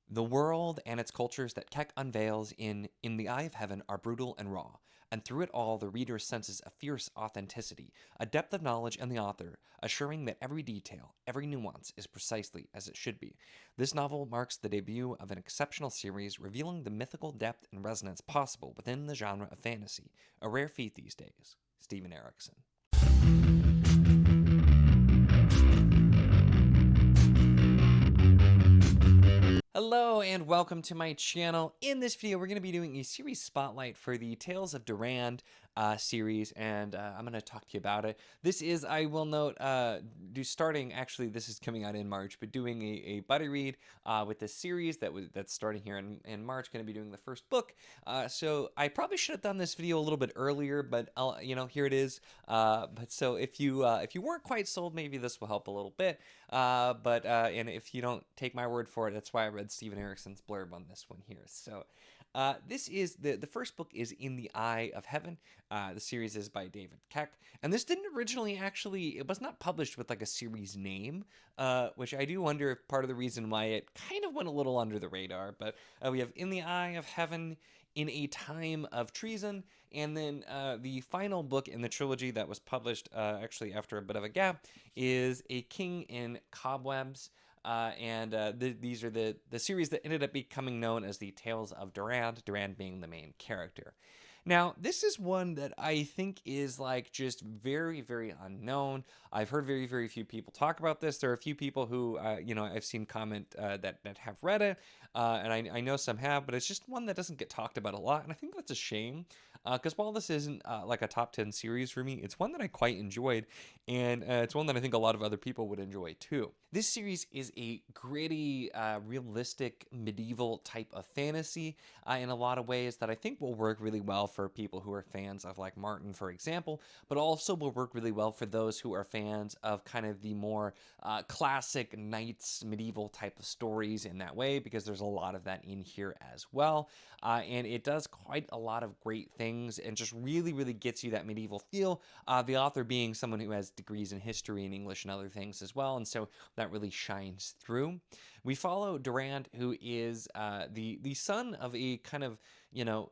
The world and its cultures that Keck unveils In the Eye of Heaven are brutal and raw, and through it all the reader senses a fierce authenticity, a depth of knowledge in the author, assuring that every detail, every nuance is precisely as it should be. This novel marks the debut of an exceptional series revealing the mythical depth and resonance possible within the genre of fantasy, a rare feat these days. Stephen Erickson. Hello and welcome to my channel. In this video, we're going to be doing a series spotlight for the Tales of Durand series, and I'm going to talk to you about it. This is, I will note, actually, this is coming out in March, but doing a buddy read with this series that's starting here in March. Going to be doing the first book. So I probably should have done this video a little bit earlier, but here it is. But so if you weren't quite sold, maybe this will help a little bit. And if you don't take my word for it, that's why I read Stephen Erickson's blurb on this one here. So this is the first book is In the Eye of Heaven. The series is by David Keck, and this didn't originally it was not published with like a series name, which I do wonder if part of the reason why it kind of went a little under the radar. But we have In the Eye of Heaven, In a Time of Treason, and then the final book in the trilogy that was published actually after a bit of a gap is A King in Cobwebs. These are the series that ended up becoming known as the Tales of Durand, Durand being the main character. Now, this is one that I think is like just very, very unknown. I've heard very, very few people talk about this. There are a few people who, I've seen comment that have read it, and I know some have, but it's just one that doesn't get talked about a lot, and I think that's a shame, because while this isn't like a top 10 series for me, it's one that I quite enjoyed, and it's one that I think a lot of other people would enjoy too. This series is a gritty, realistic, medieval type of fantasy in a lot of ways that I think will work really well for people who are fans of like Martin, for example, but also will work really well for those who are fans of kind of the more classic knights, medieval type of stories in that way, because there's a lot of that in here as well. And it does quite a lot of great things and just really, really gets you that medieval feel. The author being someone who has degrees in history and English and other things as well, and so that really shines through. We follow Durand, who is the son of a kind of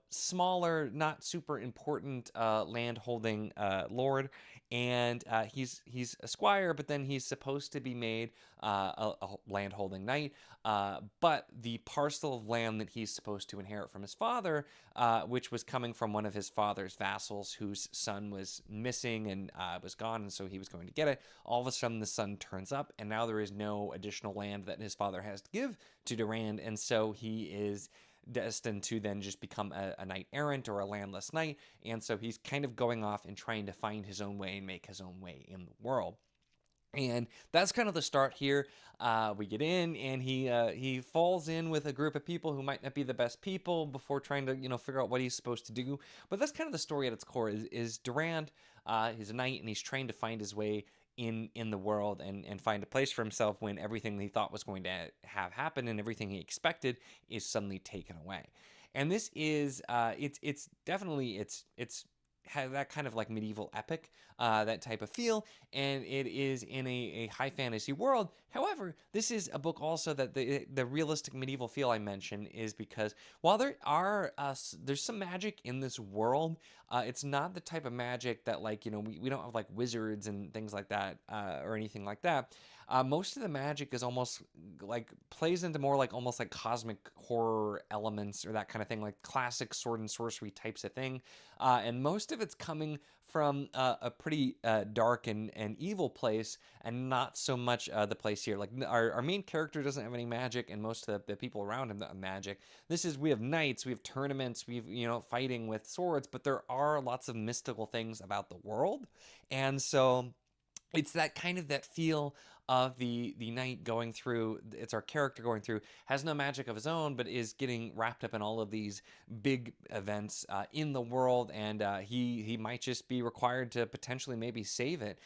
smaller, not super important land-holding lord, and he's a squire, but then he's supposed to be made a land-holding knight. But the parcel of land that he's supposed to inherit from his father, which was coming from one of his father's vassals, whose son was missing and was gone, and so he was going to get it. All of a sudden, the son turns up, and now there is no additional land that his father has to give to Durand, and so he is destined to then just become a knight errant or a landless knight, and so he's kind of going off and trying to find his own way and make his own way in the world. And that's kind of the start here. We get in, and he falls in with a group of people who might not be the best people before trying to figure out what he's supposed to do. But that's kind of the story at its core. Is Durand? He's a knight, and he's trying to find his way in the world and find a place for himself when everything he thought was going to have happen and everything he expected is suddenly taken away. And this is it's definitely has that kind of like medieval epic, that type of feel, and it is in a high fantasy world. However, this is a book also that the realistic medieval feel I mentioned is because while there's some magic in this world, it's not the type of magic that we don't have like wizards and things like that or anything like that. Most of the magic is almost like plays into more like almost like cosmic horror elements or that kind of thing, like classic sword and sorcery types of thing, and most of it's coming from a pretty dark and evil place, and not so much the place here. Like our main character doesn't have any magic, and most of the people around him have magic. We have knights, we have tournaments, we've fighting with swords, but there are lots of mystical things about the world, and so it's that kind of that feel of the knight going through. It's our character going through, has no magic of his own, but is getting wrapped up in all of these big events in the world, and he might just be required to potentially maybe save it,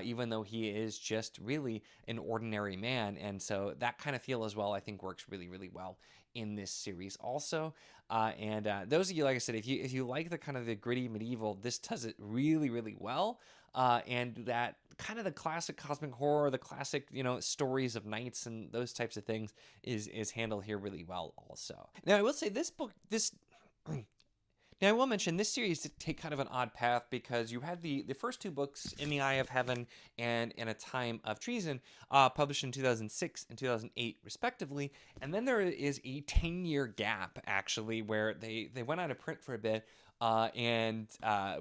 even though he is just really an ordinary man. And so that kind of feel as well, I think, works really, really well in this series also. Those of you, like I said, if you like the kind of the gritty medieval, this does it really, really well. and that kind of the classic cosmic horror, the classic, stories of knights and those types of things is handled here really well also. Now, I will say this now, I will mention this series did take kind of an odd path because you had the first two books, In the Eye of Heaven and In a Time of Treason, published in 2006 and 2008, respectively. And then there is a 10-year gap, actually, where they went out of print for a bit. And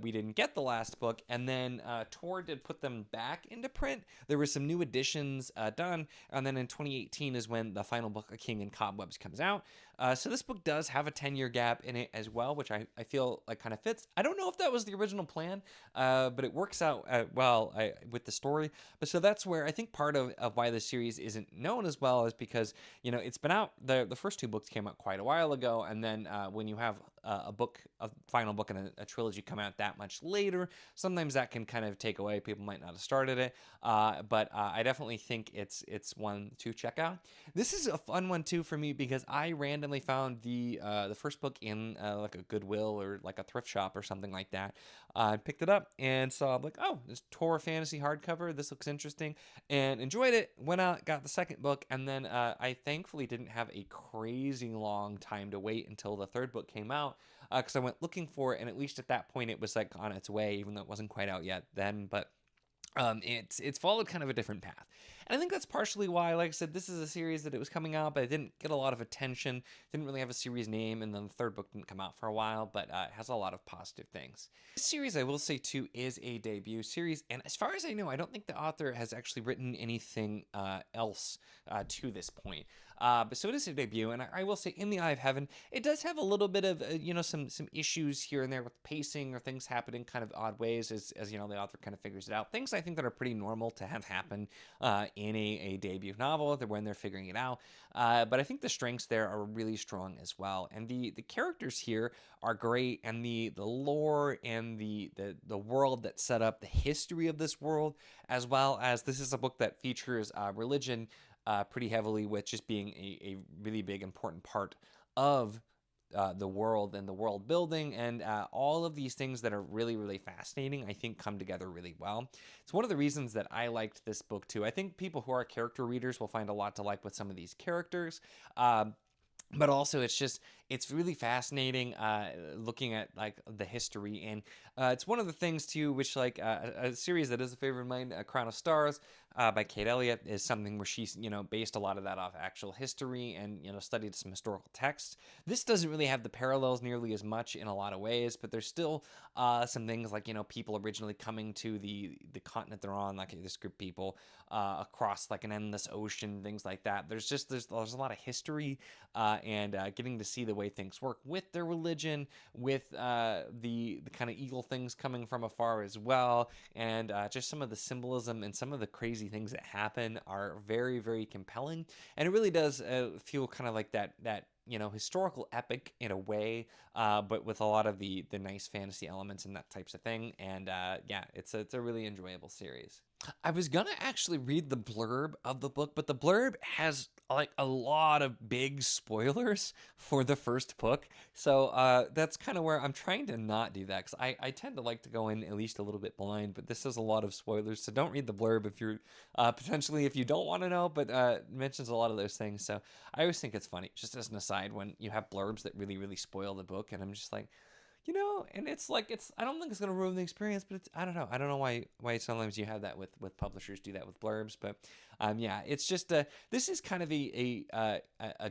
we didn't get the last book, and then Tor did put them back into print. There were some new editions done, and then in 2018 is when the final book, A King in Cobwebs, comes out. So this book does have a 10-year gap in it as well, which I feel like kind of fits. I don't know if that was the original plan, but it works out well with the story. But so that's where I think part of why the series isn't known as well is because, it's been out, the first two books came out quite a while ago, and then when you have a final book and a trilogy come out that much later, sometimes that can kind of take away. People might not have started it, but I definitely think it's one to check out. This is a fun one too for me because I randomly found the first book in like a Goodwill or like a thrift shop or something like that. I picked it up and saw, like, oh, this Tor fantasy hardcover, this looks interesting, and enjoyed it. Went out, got the second book, and then I thankfully didn't have a crazy long time to wait until the third book came out, because I went looking for it, and at least at that point it was like on its way, even though it wasn't quite out yet then. But it's followed kind of a different path. And I think that's partially why, like I said, this is a series that it was coming out, but it didn't get a lot of attention, didn't really have a series name, and then the third book didn't come out for a while, but it has a lot of positive things. This series, I will say, too, is a debut series, and as far as I know, I don't think the author has actually written anything else to this point. But so it is a debut, and I will say, In the Eye of Heaven, it does have a little bit of, some issues here and there with pacing or things happening kind of odd ways as the author kind of figures it out. Things I think that are pretty normal to have happen in a debut novel when they're figuring it out. But I think the strengths there are really strong as well. And the characters here are great, and the lore and the world that's set up, the history of this world, as well as this is a book that features religion pretty heavily, with just being a really big important part of the world and the world building, and all of these things that are really, really fascinating, I think come together really well. It's one of the reasons that I liked this book too. I think people who are character readers will find a lot to like with some of these characters. But also it's really fascinating looking at like the history, and it's one of the things too which like a series that is a favorite of mine, Crown of Stars by Kate Elliott, is something where she's based a lot of that off actual history and studied some historical texts. This doesn't really have the parallels nearly as much in a lot of ways, but there's still some things like people originally coming to the continent they're on, like this group of people across like an endless ocean, things like that. There's a lot of history and getting to see the way things work with their religion, with the kind of evil things coming from afar as well, and just some of the symbolism and some of the crazy things that happen are very, very compelling. And it really does feel kind of like that historical epic in a way, but with a lot of the nice fantasy elements and that types of thing. And yeah, it's a really enjoyable series. I was gonna actually read the blurb of the book, but the blurb has like a lot of big spoilers for the first book. So that's kind of where I'm trying to not do that, because I tend to like to go in at least a little bit blind, but this has a lot of spoilers. So don't read the blurb if you're potentially, if you don't want to know, but it mentions a lot of those things. So I always think it's funny, just as an aside, when you have blurbs that really, really spoil the book, and I'm just like, and it's like, I don't think it's going to ruin the experience, but I don't know why sometimes you have that with publishers do that with blurbs. But yeah, it's just this is kind of a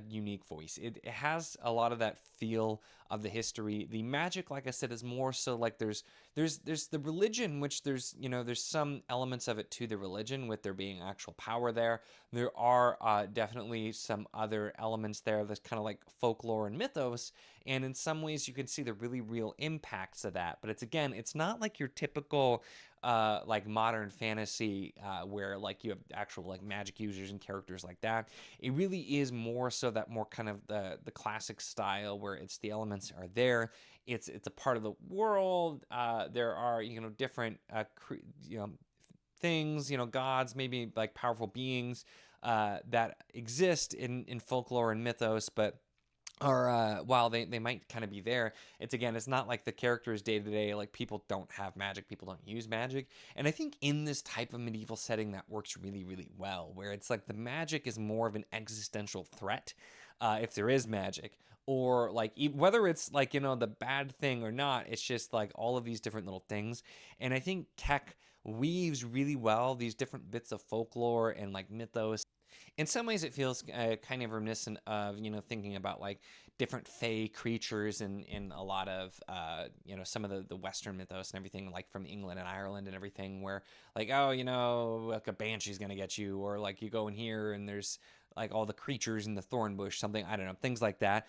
unique voice. It has a lot of that feel of the history. The magic, like I said, is more so like there's the religion, which there's some elements of it to the religion, with there being actual power there. There are definitely some other elements there that's kind of like folklore and mythos, and in some ways you can see the really real impacts of that. But it's not like your typical like modern fantasy where like you have actual like magic users and characters like that. It really is more so that more kind of the classic style, where it's the elements are there. It's a part of the world. There are different things, gods, maybe like powerful beings that exist in folklore and mythos, but or while they might kind of be there, it's not like the characters day to day, like people don't have magic, people don't use magic. And I think in this type of medieval setting that works really, really well, where it's like the magic is more of an existential threat, if there is magic, or like whether it's like, the bad thing or not, it's just like all of these different little things. And I think Keck weaves really well these different bits of folklore and like mythos. In some ways, it feels kind of reminiscent of, thinking about like different fey creatures in a lot of, some of the Western mythos and everything, like from England and Ireland and everything, where like, oh, like a banshee's gonna get you, or like you go in here and there's like all the creatures in the thorn bush, something, I don't know, things like that,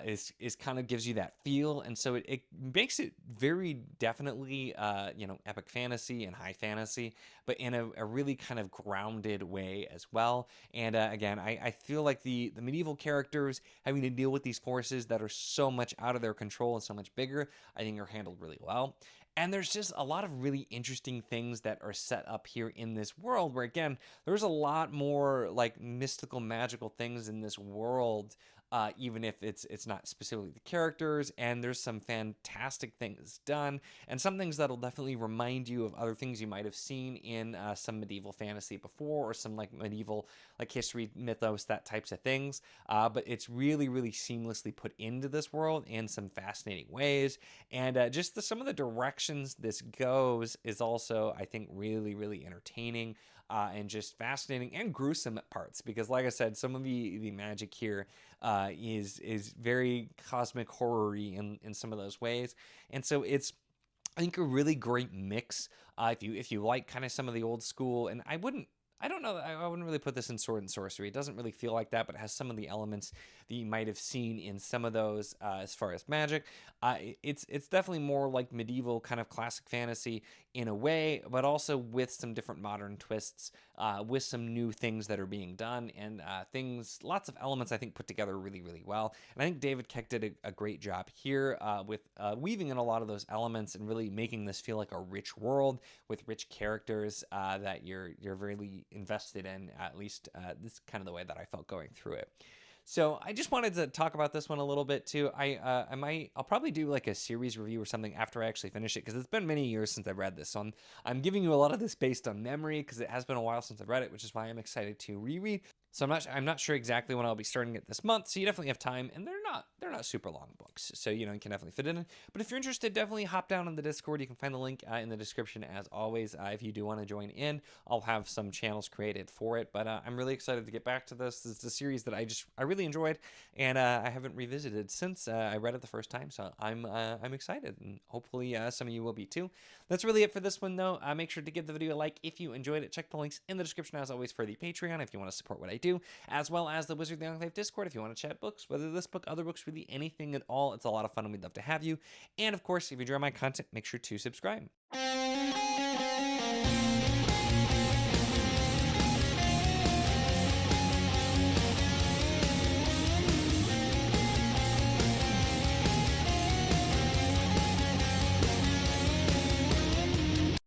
is kind of gives you that feel. And so it makes it very definitely, epic fantasy and high fantasy, but in a really kind of grounded way as well. And again, I feel like the medieval characters having to deal with these forces that are so much out of their control and so much bigger, I think are handled really well. And there's just a lot of really interesting things that are set up here in this world, where again, there's a lot more like mystical, magical things in this world, even if it's not specifically the characters. And there's some fantastic things done, and some things that'll definitely remind you of other things you might have seen in some medieval fantasy before, or some like medieval like history, mythos, that types of things. But it's really, really seamlessly put into this world in some fascinating ways. And just some of the directions this goes is also, I think, really, really entertaining, and just fascinating and gruesome at parts. Because, like I said, some of the magic here is very cosmic horror-y in some of those ways. And so it's, I think, a really great mix. If you like kind of some of the old school, and I don't know, I wouldn't really put this in Sword and Sorcery. It doesn't really feel like that, but it has some of the elements that you might have seen in some of those, as far as magic. It's definitely more like medieval kind of classic fantasy in a way, but also with some different modern twists, with some new things that are being done, and lots of elements I think put together really, really well. And I think David Keck did a great job here, with weaving in a lot of those elements and really making this feel like a rich world with rich characters, that you're really invested in. At least this is kind of the way that I felt going through it. So I just wanted to talk about this one a little bit too. I'll probably do like a series review or something after I actually finish it, because it's been many years since I've read this. So I'm giving you a lot of this based on memory, because it has been a while since I've read it, which is why I'm excited to reread. So I'm not sure exactly when I'll be starting it this month. So you definitely have time, and they're not super long books, so you can definitely fit in. But if you're interested, definitely hop down on the Discord. You can find the link in the description as always. If you do want to join in, I'll have some channels created for it. But I'm really excited to get back to this. This is a series that I really enjoyed, and I haven't revisited since I read it the first time. So I'm excited, and hopefully some of you will be too. That's really it for this one, though. Make sure to give the video a like if you enjoyed it. Check the links in the description as always for the Patreon if you want to support what I do, as well as the Wizard of the Enclave Discord if you want to chat books, whether this book, other books, really anything at all. It's a lot of fun, and we'd love to have you. And of course, if you enjoy my content, make sure to subscribe.